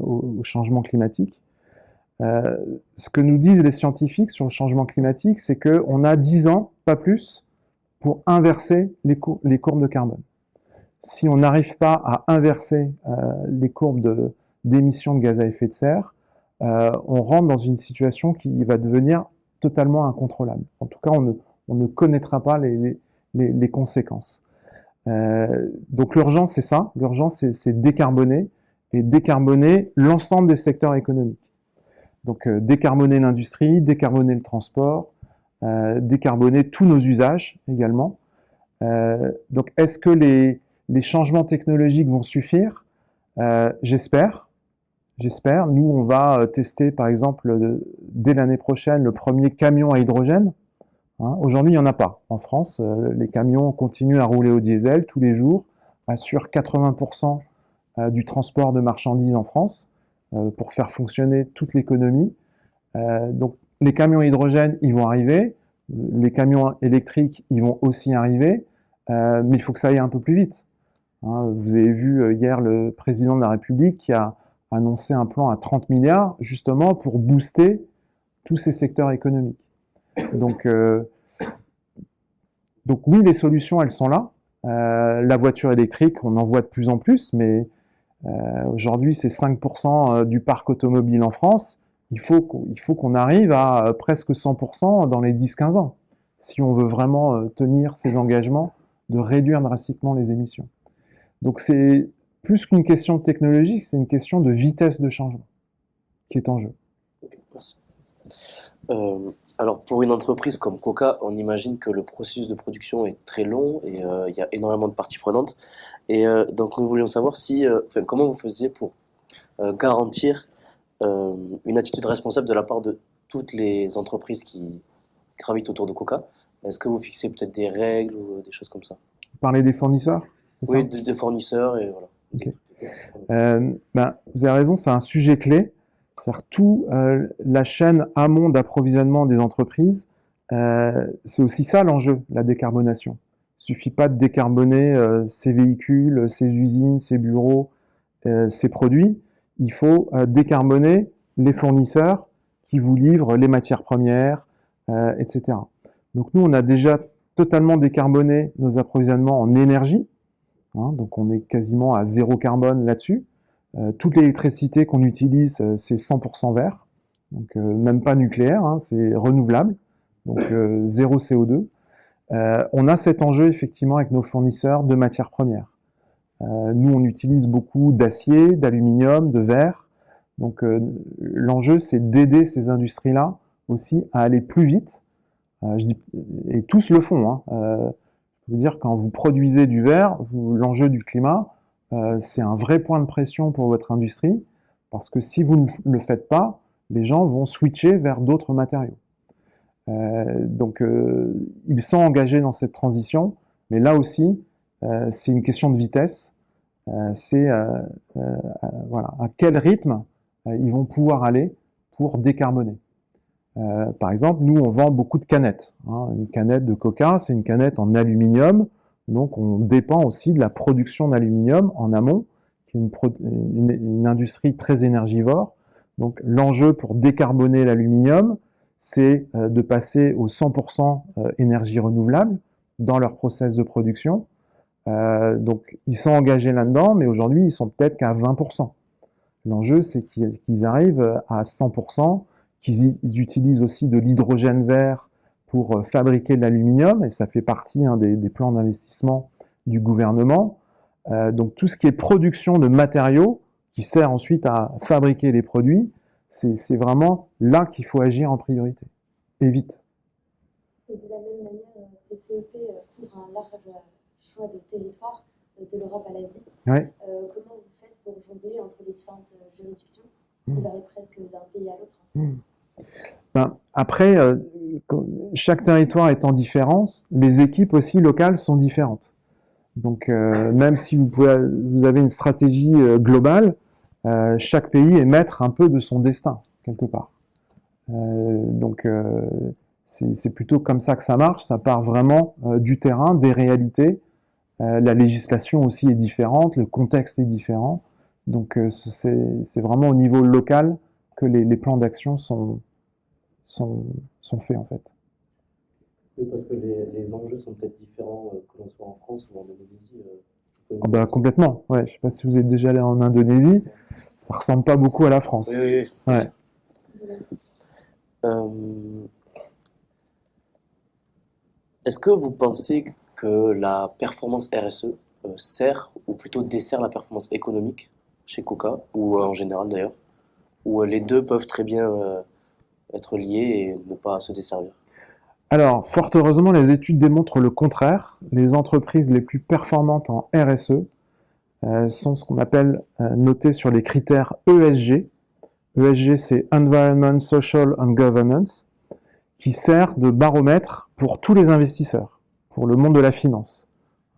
au changement climatique. Ce que nous disent les scientifiques sur le changement climatique, c'est qu'on a 10 ans, pas plus, pour inverser les courbes de carbone. Si on n'arrive pas à inverser les courbes d'émissions de gaz à effet de serre, on rentre dans une situation qui va devenir totalement incontrôlable. En tout cas, on ne connaîtra pas les conséquences. Donc l'urgence, c'est ça. L'urgence, c'est décarboner et décarboner l'ensemble des secteurs économiques. Donc décarboner l'industrie, décarboner le transport, décarboner tous nos usages également. Donc est-ce que les changements technologiques vont suffire? J'espère. Nous, on va tester, par exemple, dès l'année prochaine, le premier camion à hydrogène. Aujourd'hui, il n'y en a pas. En France, les camions continuent à rouler au diesel tous les jours, assurent 80% du transport de marchandises en France pour faire fonctionner toute l'économie. Donc, les camions à hydrogène, ils vont arriver. Les camions électriques, ils vont aussi arriver. Mais il faut que ça aille un peu plus vite. Vous avez vu hier le président de la République qui a annoncé un plan à 30 milliards, justement, pour booster tous ces secteurs économiques. Donc oui, les solutions, elles sont là. La voiture électrique, on en voit de plus en plus, mais aujourd'hui, c'est 5% du parc automobile en France. Il faut qu'on arrive à presque 100% dans les 10-15 ans, si on veut vraiment tenir ces engagements de réduire drastiquement les émissions. Donc c'est plus qu'une question technologique, c'est une question de vitesse de changement qui est en jeu. Okay, merci. Alors pour une entreprise comme Coca, on imagine que le processus de production est très long et il y a énormément de parties prenantes. Et donc nous voulions savoir comment vous faisiez pour garantir une attitude responsable de la part de toutes les entreprises qui gravitent autour de Coca. Est-ce que vous fixez peut-être des règles ou des choses comme ça? Parler des fournisseurs, c'est Oui, ça? des fournisseurs et voilà. Ok. Vous avez raison, c'est un sujet clé. C'est-à-dire tout la chaîne amont d'approvisionnement des entreprises, c'est aussi ça l'enjeu, la décarbonation. Il suffit pas de décarboner ses véhicules, ses usines, ses bureaux, ses produits. Il faut décarboner les fournisseurs qui vous livrent les matières premières, etc. Donc nous, on a déjà totalement décarboné nos approvisionnements en énergie. Donc on est quasiment à 0 carbone là-dessus. Toute l'électricité qu'on utilise, c'est 100% vert, donc même pas nucléaire, c'est renouvelable, donc 0 CO2. On a cet enjeu effectivement avec nos fournisseurs de matières premières. Nous, on utilise beaucoup d'acier, d'aluminium, de verre. Donc l'enjeu, c'est d'aider ces industries-là aussi à aller plus vite. Et tous le font. Je veux dire, quand vous produisez du verre, l'enjeu du climat, c'est un vrai point de pression pour votre industrie, parce que si vous ne le faites pas, les gens vont switcher vers d'autres matériaux. Donc, ils sont engagés dans cette transition, mais là aussi, c'est une question de vitesse. C'est voilà, à quel rythme ils vont pouvoir aller pour décarboner. Par exemple, nous, on vend beaucoup de canettes. Une canette de Coca, c'est une canette en aluminium. Donc, on dépend aussi de la production d'aluminium en amont, qui est une industrie très énergivore. Donc, l'enjeu pour décarboner l'aluminium, c'est de passer au 100% énergie renouvelable dans leur process de production. Donc, ils sont engagés là-dedans, mais aujourd'hui, ils sont peut-être qu'à 20%. L'enjeu, c'est qu'ils arrivent à 100%, qu'ils utilisent aussi de l'hydrogène vert pour fabriquer de l'aluminium, et ça fait partie des plans d'investissement du gouvernement. Donc tout ce qui est production de matériaux, qui sert ensuite à fabriquer les produits, c'est vraiment là qu'il faut agir en priorité, et vite. Et de la même manière, CCEP couvre un large choix de territoires, de l'Europe à l'Asie. Ouais. Comment vous faites pour jongler entre les différentes juridictions qui varient presque d'un pays à l'autre? Après, chaque territoire étant différent, les équipes aussi locales sont différentes. Donc, même si vous avez une stratégie globale, chaque pays est maître un peu de son destin, quelque part. Donc, c'est plutôt comme ça que ça marche. Ça part vraiment du terrain, des réalités. La législation aussi est différente, le contexte est différent. Donc, c'est vraiment au niveau local que les plans d'action sont faits, en fait. Oui, parce que les enjeux sont peut-être différents que l'on soit en France ou en Indonésie. Complètement. Ouais, je ne sais pas si vous êtes déjà allé en Indonésie. Ça ressemble pas beaucoup à la France. Oui. Ouais. Est-ce que vous pensez que la performance RSE sert, ou plutôt dessert la performance économique chez Coca, ou en général d'ailleurs, ou les deux peuvent très bien être liés et ne pas se desservir? Alors, fort heureusement, les études démontrent le contraire. Les entreprises les plus performantes en RSE sont ce qu'on appelle notées sur les critères ESG. ESG, c'est Environment, Social and Governance, qui sert de baromètre pour tous les investisseurs, pour le monde de la finance.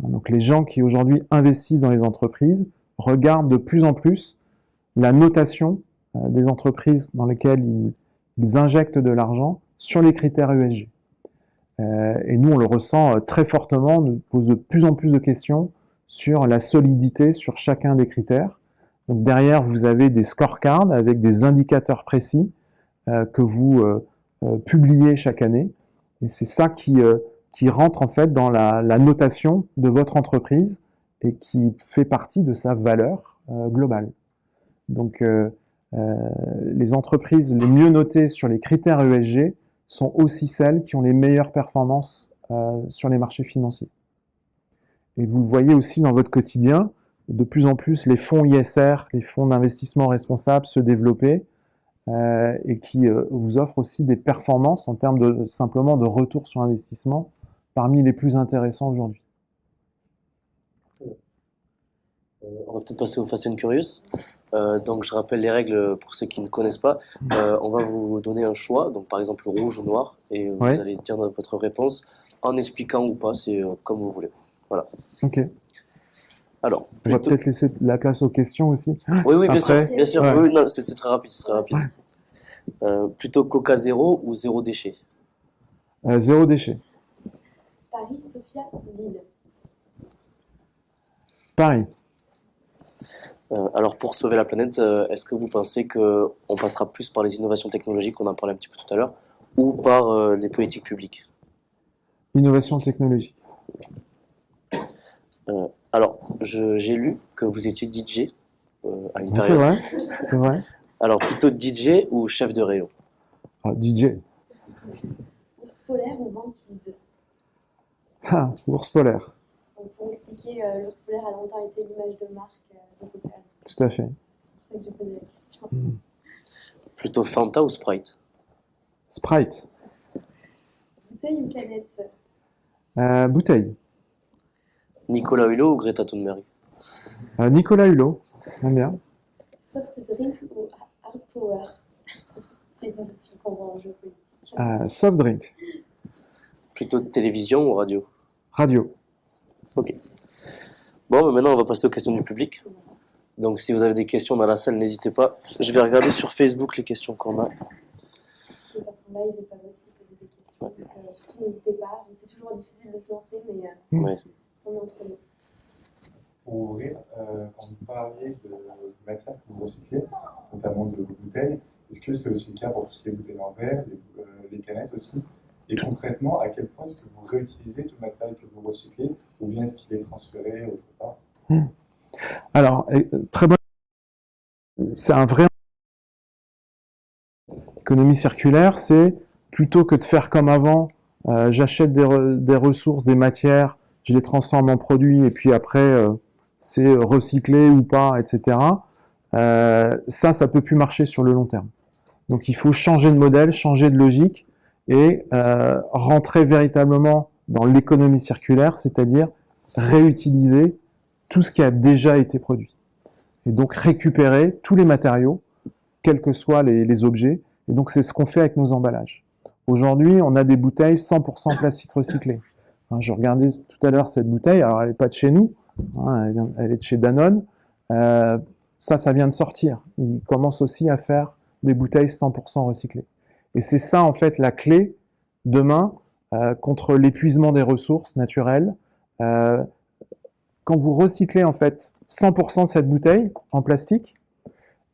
Donc, les gens qui aujourd'hui investissent dans les entreprises regardent de plus en plus la notation des entreprises dans lesquelles ils injectent de l'argent sur les critères ESG. Et nous, on le ressent très fortement, on nous pose de plus en plus de questions sur la solidité sur chacun des critères. Donc derrière, vous avez des scorecards avec des indicateurs précis que vous publiez chaque année. Et c'est ça qui rentre en fait dans la notation de votre entreprise et qui fait partie de sa valeur globale. Donc les entreprises les mieux notées sur les critères ESG sont aussi celles qui ont les meilleures performances sur les marchés financiers. Et vous le voyez aussi dans votre quotidien, de plus en plus les fonds ISR, les fonds d'investissement responsables se développer et qui vous offrent aussi des performances en termes simplement de retour sur investissement parmi les plus intéressants aujourd'hui. On va peut-être passer au Fast and Curious. Donc, je rappelle les règles pour ceux qui ne connaissent pas. On va vous donner un choix, donc par exemple rouge ou noir, et vous Ouais. allez dire votre réponse en expliquant ou pas, c'est comme vous voulez. Voilà. Ok. Alors, On va plutôt... peut-être laisser la place aux questions aussi. Oui, oui, bien Après, sûr, bien sûr. ouais. Oui, non, c'est très rapide, c'est très rapide. Plutôt Coca zéro ou zéro déchet? Zéro déchet. Paris, Sofia, Lille. Paris. Alors, pour sauver la planète, est-ce que vous pensez qu'on passera plus par les innovations technologiques, on en parlait un petit peu tout à l'heure, ou par les politiques publiques? Innovation technologique. Alors, j'ai lu que vous étiez DJ à une Ah, c'est période. vrai, c'est vrai. Alors, plutôt DJ ou chef de rayon? Ah, DJ. Ours polaire ou banquise? Ah, c'est ours polaire. Donc, pour expliquer, l'ours polaire a longtemps été l'image de marque de Coca. Tout à fait. C'est pour ça que j'ai posé la question. Plutôt Fanta ou Sprite? Sprite. Bouteille ou canette? Bouteille. Nicolas Hulot ou Greta Thunberg? Nicolas Hulot. J'aime bien. Soft drink ou hard power? C'est une question qu'on voit en jeu politique. Soft drink. Plutôt télévision ou radio? Radio. Ok. Bon, mais maintenant on va passer aux questions du public. Donc si vous avez des questions dans la salle, n'hésitez pas. Je vais regarder sur Facebook les questions qu'on a. Les personnes live peuvent aussi poser des questions. Donc, surtout, n'hésitez pas. C'est toujours difficile de se lancer, mais Ouais. on est entre nous. Pour ouvrir, quand vous parliez du matière que vous recyclez, notamment de vos bouteilles, est-ce que c'est aussi le cas pour tout ce qui est bouteilles en verre, les canettes aussi? Et concrètement, à quel point est-ce que vous réutilisez tout le matériel que vous recyclez, ou bien est-ce qu'il est transféré autre part? Alors, très bonne. C'est un vrai. L'économie circulaire, c'est plutôt que de faire comme avant, j'achète des ressources, des matières, je les transforme en produits et puis après c'est recyclé ou pas, etc. Ça peut plus marcher sur le long terme. Donc il faut changer de modèle, changer de logique et rentrer véritablement dans l'économie circulaire, c'est-à-dire réutiliser tout ce qui a déjà été produit. Et donc récupérer tous les matériaux, quels que soient les objets. Et donc c'est ce qu'on fait avec nos emballages. Aujourd'hui, on a des bouteilles 100% plastique recyclé. Je regardais tout à l'heure cette bouteille, alors elle n'est pas de chez nous, elle est de chez Danone. Ça vient de sortir. Ils commencent aussi à faire des bouteilles 100% recyclées. Et c'est ça en fait la clé demain contre l'épuisement des ressources naturelles. Quand vous recyclez en fait 100% cette bouteille en plastique,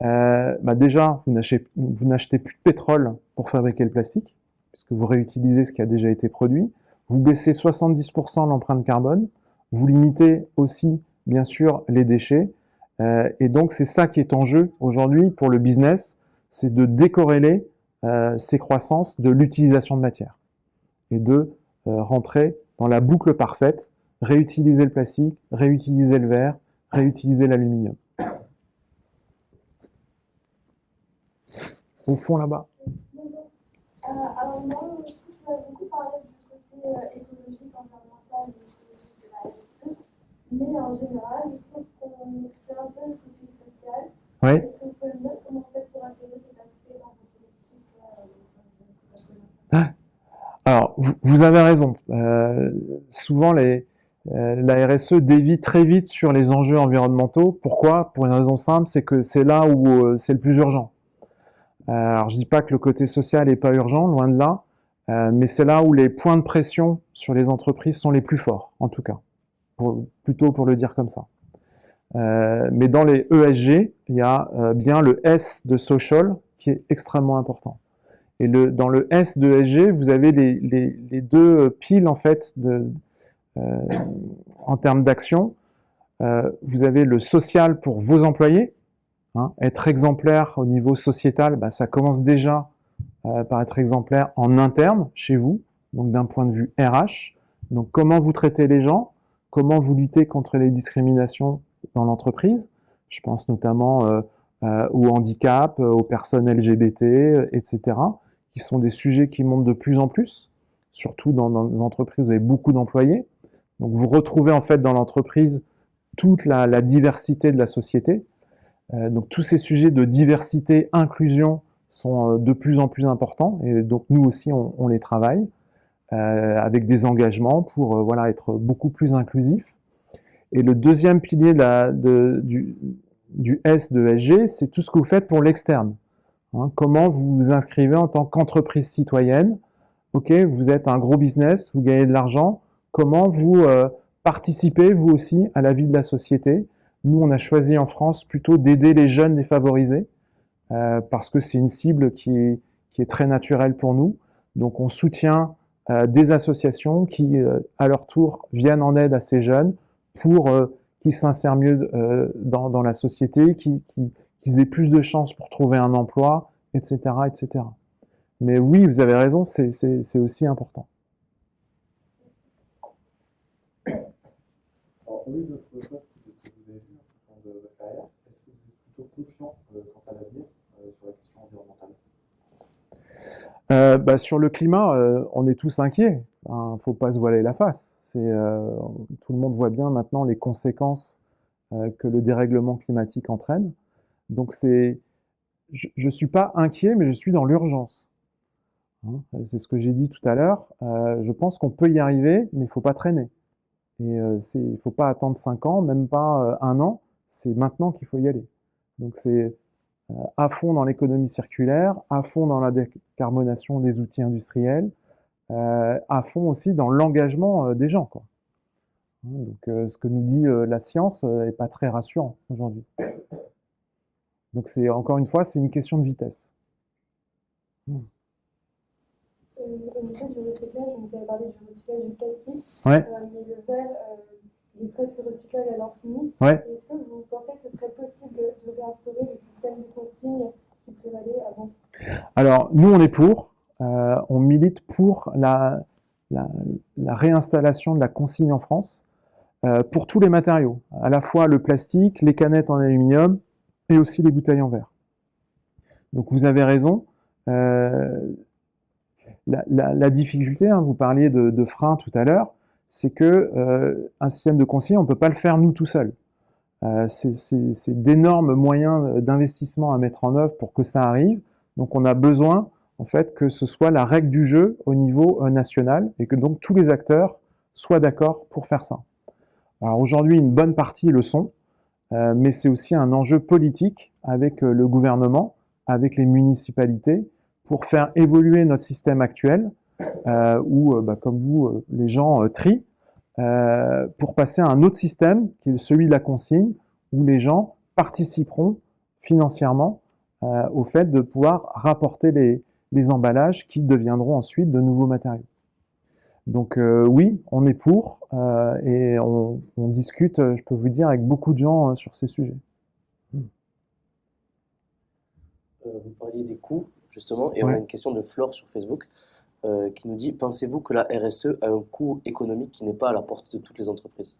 déjà vous n'achetez plus de pétrole pour fabriquer le plastique, puisque vous réutilisez ce qui a déjà été produit. Vous baissez 70% l'empreinte carbone, vous limitez aussi bien sûr les déchets, et donc c'est ça qui est en jeu aujourd'hui pour le business, c'est de décorréler ces croissances de l'utilisation de matière et de rentrer dans la boucle parfaite, réutiliser le plastique, réutiliser le verre, réutiliser l'aluminium. Au fond là-bas. Alors moi, je trouve qu'on a beaucoup parlé du côté écologique, environnemental et écologique de la RSE, mais en général, je trouve qu'on exclut un peu le focus social. Oui. Est-ce que vous pouvez me dire comment vous faites pour intégrer cet aspect dans votre politique? Alors, vous avez raison. Souvent, la RSE dévie très vite sur les enjeux environnementaux. Pourquoi? Pour une raison simple, c'est que c'est là où c'est le plus urgent. Alors, je dis pas que le côté social n'est pas urgent, loin de là, mais c'est là où les points de pression sur les entreprises sont les plus forts, en tout cas, plutôt pour le dire comme ça. Mais dans les ESG, il y a bien le S de social qui est extrêmement important. Et dans le S de ESG, vous avez les deux piles en fait en termes d'action. Vous avez le social pour vos employés. Être exemplaire au niveau sociétal, ça commence déjà par être exemplaire en interne, chez vous, donc d'un point de vue RH. Donc comment vous traitez les gens, comment vous luttez contre les discriminations dans l'entreprise. Je pense notamment au handicap, aux personnes LGBT, etc., qui sont des sujets qui montent de plus en plus, surtout dans des entreprises où vous avez beaucoup d'employés. Donc vous retrouvez en fait dans l'entreprise toute la diversité de la société. Donc tous ces sujets de diversité, inclusion sont de plus en plus importants et donc nous aussi on les travaille avec des engagements pour voilà, être beaucoup plus inclusif. Et le deuxième pilier du S de SG, c'est tout ce que vous faites pour l'externe. Hein, comment vous vous inscrivez en tant qu'entreprise citoyenne. Ok, vous êtes un gros business, vous gagnez de l'argent. Comment vous participez, vous aussi, à la vie de la société. Nous, on a choisi en France plutôt d'aider les jeunes défavorisés parce que c'est une cible qui est très naturelle pour nous. Donc, on soutient des associations qui, à leur tour, viennent en aide à ces jeunes pour qu'ils s'insèrent mieux dans la société, qu'ils aient plus de chances pour trouver un emploi, etc., etc. Mais oui, vous avez raison, c'est aussi important. Alors, au vu de votre poste que vous avez vu en fonction de votre carrière, est-ce que vous êtes plutôt confiant quant à l'avenir sur la question environnementale? Sur le climat, on est tous inquiets. Il ne faut pas se voiler la face. Tout le monde voit bien maintenant les conséquences que le dérèglement climatique entraîne. Donc je ne suis pas inquiet, mais je suis dans l'urgence. Hein, c'est ce que j'ai dit tout à l'heure. Je pense qu'on peut y arriver, mais il ne faut pas traîner. Et il ne faut pas attendre 5 ans, même pas 1 an. C'est maintenant qu'il faut y aller. Donc c'est à fond dans l'économie circulaire, à fond dans la décarbonation des outils industriels, à fond aussi dans l'engagement des gens, quoi. Donc ce que nous dit la science n'est pas très rassurant aujourd'hui. Donc encore une fois, c'est une question de vitesse. Au niveau du recyclage, vous avez parlé du recyclage du plastique, Ouais. mais le verre il est presque recyclable à l'infini. Ouais. Est-ce que vous pensez que ce serait possible de réinstaurer le système de consigne qui prévalait avant? Alors, nous, on est pour. On milite pour la réinstallation de la consigne en France pour tous les matériaux, à la fois le plastique, les canettes en aluminium et aussi les bouteilles en verre. Donc, vous avez raison. La difficulté, hein, vous parliez de frein tout à l'heure, c'est que un système de consigne, on ne peut pas le faire nous tout seuls. C'est d'énormes moyens d'investissement à mettre en œuvre pour que ça arrive. Donc on a besoin en fait que ce soit la règle du jeu au niveau national et que donc tous les acteurs soient d'accord pour faire ça. Alors aujourd'hui, une bonne partie le sont, mais c'est aussi un enjeu politique avec le gouvernement, avec les municipalités, pour faire évoluer notre système actuel, où, comme vous, les gens trient, pour passer à un autre système, qui est celui de la consigne, où les gens participeront financièrement au fait de pouvoir rapporter les emballages qui deviendront ensuite de nouveaux matériaux. Donc oui, on est pour, et on discute, je peux vous dire, avec beaucoup de gens sur ces sujets. Vous parliez des coûts, justement, et Ouais. on a une question de Flore sur Facebook qui nous dit: pensez-vous que la RSE a un coût économique qui n'est pas à la portée de toutes les entreprises?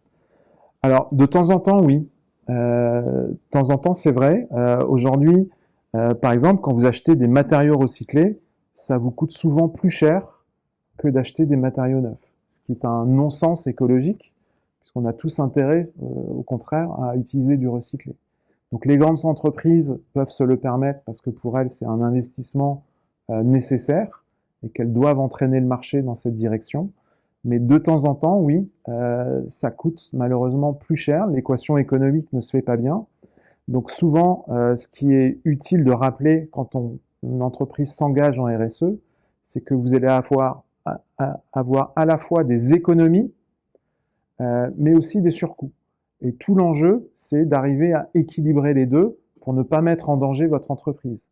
Alors, de temps en temps, oui. De temps en temps, c'est vrai. Aujourd'hui, par exemple, quand vous achetez des matériaux recyclés, ça vous coûte souvent plus cher que d'acheter des matériaux neufs, ce qui est un non-sens écologique, puisqu'on a tous intérêt, au contraire, à utiliser du recyclé. Donc les grandes entreprises peuvent se le permettre parce que pour elles, c'est un investissement nécessaire et qu'elles doivent entraîner le marché dans cette direction. Mais de temps en temps, oui, ça coûte malheureusement plus cher. L'équation économique ne se fait pas bien. Donc souvent, ce qui est utile de rappeler quand une entreprise s'engage en RSE, c'est que vous allez avoir à la fois des économies, mais aussi des surcoûts. Et tout l'enjeu, c'est d'arriver à équilibrer les deux pour ne pas mettre en danger votre entreprise.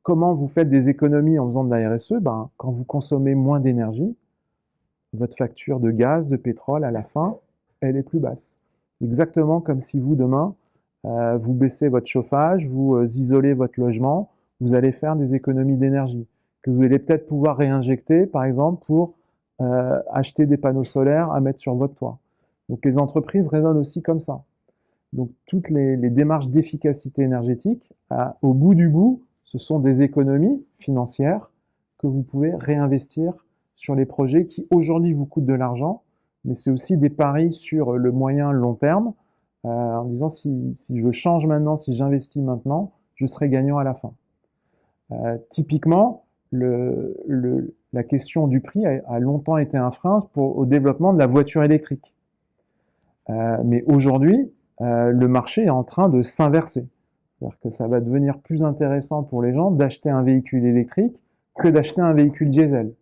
Comment vous faites des économies en faisant de la RSE? Quand vous consommez moins d'énergie, votre facture de gaz, de pétrole, à la fin, elle est plus basse. Exactement comme si vous, demain, vous baissez votre chauffage, vous isolez votre logement, vous allez faire des économies d'énergie que vous allez peut-être pouvoir réinjecter, par exemple, pour acheter des panneaux solaires à mettre sur votre toit. Donc les entreprises raisonnent aussi comme ça. Donc toutes les démarches d'efficacité énergétique, au bout du bout, ce sont des économies financières que vous pouvez réinvestir sur les projets qui aujourd'hui vous coûtent de l'argent, mais c'est aussi des paris sur le moyen long terme, en disant si je change maintenant, si j'investis maintenant, je serai gagnant à la fin. Typiquement, la question du prix a longtemps été un frein au développement de la voiture électrique. Mais aujourd'hui, le marché est en train de s'inverser. C'est-à-dire que ça va devenir plus intéressant pour les gens d'acheter un véhicule électrique que d'acheter un véhicule diesel.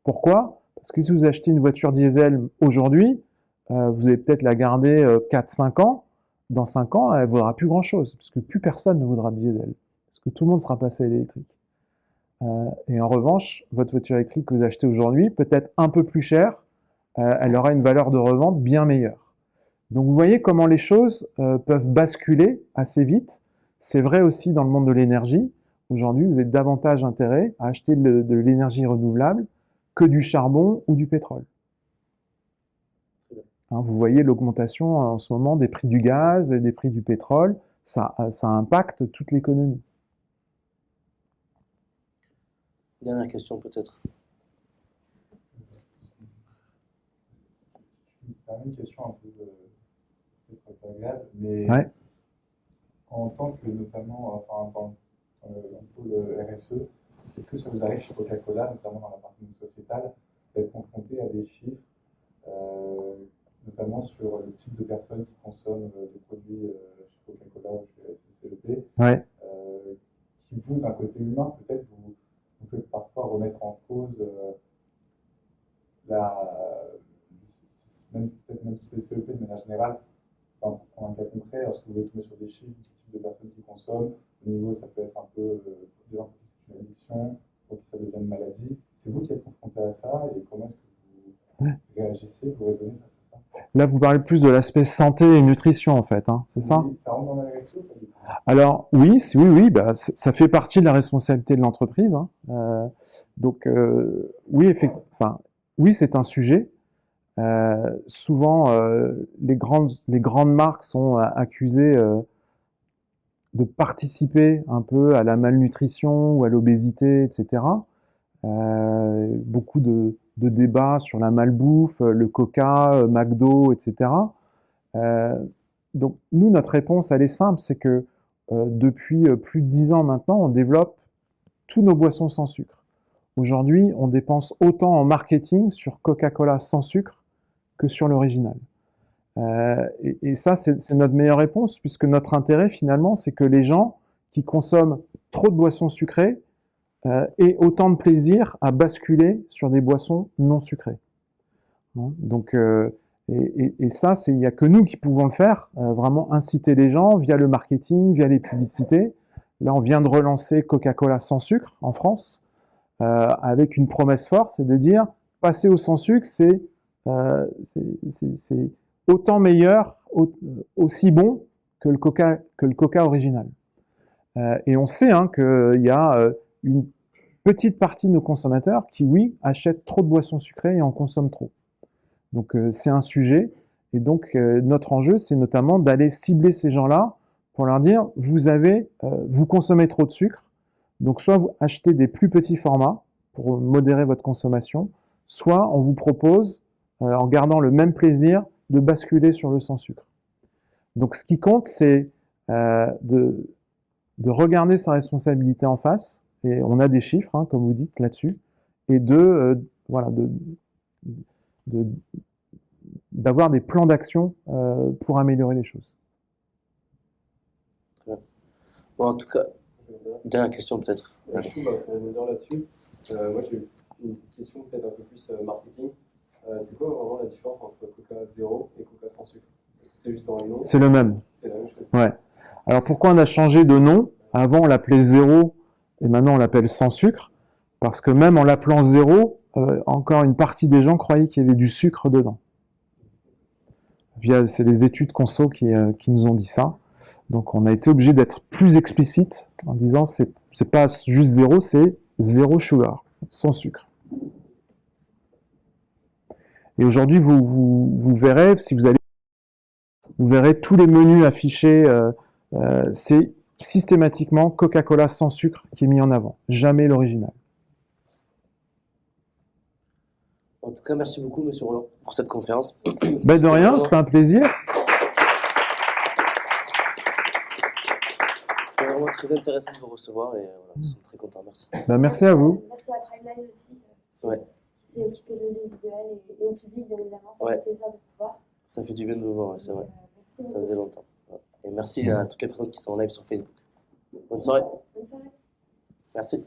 Pourquoi? Parce que si vous achetez une voiture diesel aujourd'hui, vous allez peut-être la garder 4-5 ans. Dans 5 ans, elle ne vaudra plus grand-chose, parce que plus personne ne voudra de diesel, parce que tout le monde sera passé à l'électrique. Et en revanche, votre voiture électrique que vous achetez aujourd'hui, peut-être un peu plus chère, elle aura une valeur de revente bien meilleure. Donc vous voyez comment les choses peuvent basculer assez vite. C'est vrai aussi dans le monde de l'énergie. Aujourd'hui, vous avez davantage intérêt à acheter de l'énergie renouvelable que du charbon ou du pétrole. Hein, vous voyez l'augmentation en ce moment des prix du gaz et des prix du pétrole, ça impacte toute l'économie. Dernière question peut-être. Une question un peu peut-être pas agréable, mais Ouais. en tant que notamment, enfin dans le RSE, est-ce que ça vous arrive chez Coca-Cola, notamment dans la partie sociétale, d'être confronté à des chiffres, notamment sur le type de personnes qui consomment des produits chez Coca-Cola ou chez CCEP, Ouais. qui vous, d'un côté humain, peut-être vous faites parfois remettre en cause peut-être même CCEP de manière générale. Enfin, pour prendre un cas concret, lorsque vous voulez tomber sur des chiffres du type de personnes qui consomment, au niveau ça peut être un peu des gens pour qui c'est une addiction, pour qui ça devient une maladie. C'est vous qui êtes confronté à ça et comment est-ce que vous réagissez, vous raisonnez face à ça? Là, vous parlez plus de l'aspect santé et nutrition, en fait, hein, c'est ça? Oui, ça rentre dans la RSE ou pas du tout? Alors, oui, oui, bah, ça fait partie de la responsabilité de l'entreprise. Hein. Donc, oui, effectivement, oui, c'est un sujet. Souvent, les grandes marques sont accusées de participer un peu à la malnutrition ou à l'obésité, etc. Beaucoup de débats sur la malbouffe, le Coca, McDo, etc. Donc, nous, notre réponse, elle est simple, c'est que depuis plus de 10 ans maintenant, on développe tous nos boissons sans sucre. Aujourd'hui, on dépense autant en marketing sur Coca-Cola sans sucre que sur l'original. Et ça, c'est notre meilleure réponse, puisque notre intérêt, finalement, c'est que les gens qui consomment trop de boissons sucrées aient autant de plaisir à basculer sur des boissons non sucrées. Hein, donc, et ça, il n'y a que nous qui pouvons le faire, vraiment inciter les gens via le marketing, via les publicités. Là, on vient de relancer Coca-Cola sans sucre en France, avec une promesse forte, c'est de dire, passer au sans sucre, c'est autant meilleur, aussi bon que le Coca original. Et on sait hein, qu'il y a une petite partie de nos consommateurs qui, oui, achètent trop de boissons sucrées et en consomment trop. Donc c'est un sujet. Et donc notre enjeu, c'est notamment d'aller cibler ces gens-là pour leur dire, vous consommez trop de sucre, donc soit vous achetez des plus petits formats pour modérer votre consommation, soit on vous propose, en gardant le même plaisir, de basculer sur le sans sucre. Donc ce qui compte, c'est de regarder sa responsabilité en face, et on a des chiffres, hein, comme vous dites, là-dessus, et d'avoir des plans d'action pour améliorer les choses. Bon, en tout cas, dernière question peut-être. Du coup, pour revenir là-dessus, moi j'ai une question peut-être un peu plus marketing. C'est quoi vraiment la différence entre Coca zéro et Coca sans sucre? Est-ce que c'est juste dans le nom? C'est le même. C'est la même chose. Ouais. Alors pourquoi on a changé de nom? Avant on l'appelait zéro et maintenant on l'appelle sans sucre. Parce que même en l'appelant zéro, encore une partie des gens croyaient qu'il y avait du sucre dedans. C'est les études conso qui nous ont dit ça. Donc on a été obligé d'être plus explicite en disant c'est pas juste zéro, c'est zéro sugar, sans sucre. Et aujourd'hui vous verrez, si vous allez, vous verrez tous les menus affichés, c'est systématiquement Coca-Cola sans sucre qui est mis en avant, jamais l'original. En tout cas, merci beaucoup, Monsieur Roland. pour cette conférence. Bah, de C'était rien, vraiment- c'était un plaisir. C'était vraiment très intéressant de vous recevoir et voilà, nous sommes très contents. Merci. Bah, merci à vous. Merci à Primeline aussi, Ouais. qui s'est occupé de l'audiovisuel et au public, bien évidemment. Ça Ouais. fait plaisir de vous voir. Ça fait du bien de vous voir, ouais, c'est vrai. Merci Ça beaucoup. faisait longtemps. Ouais. Et merci à toutes les personnes qui sont en live sur Facebook. Bonne soirée. Bonne soirée. Merci.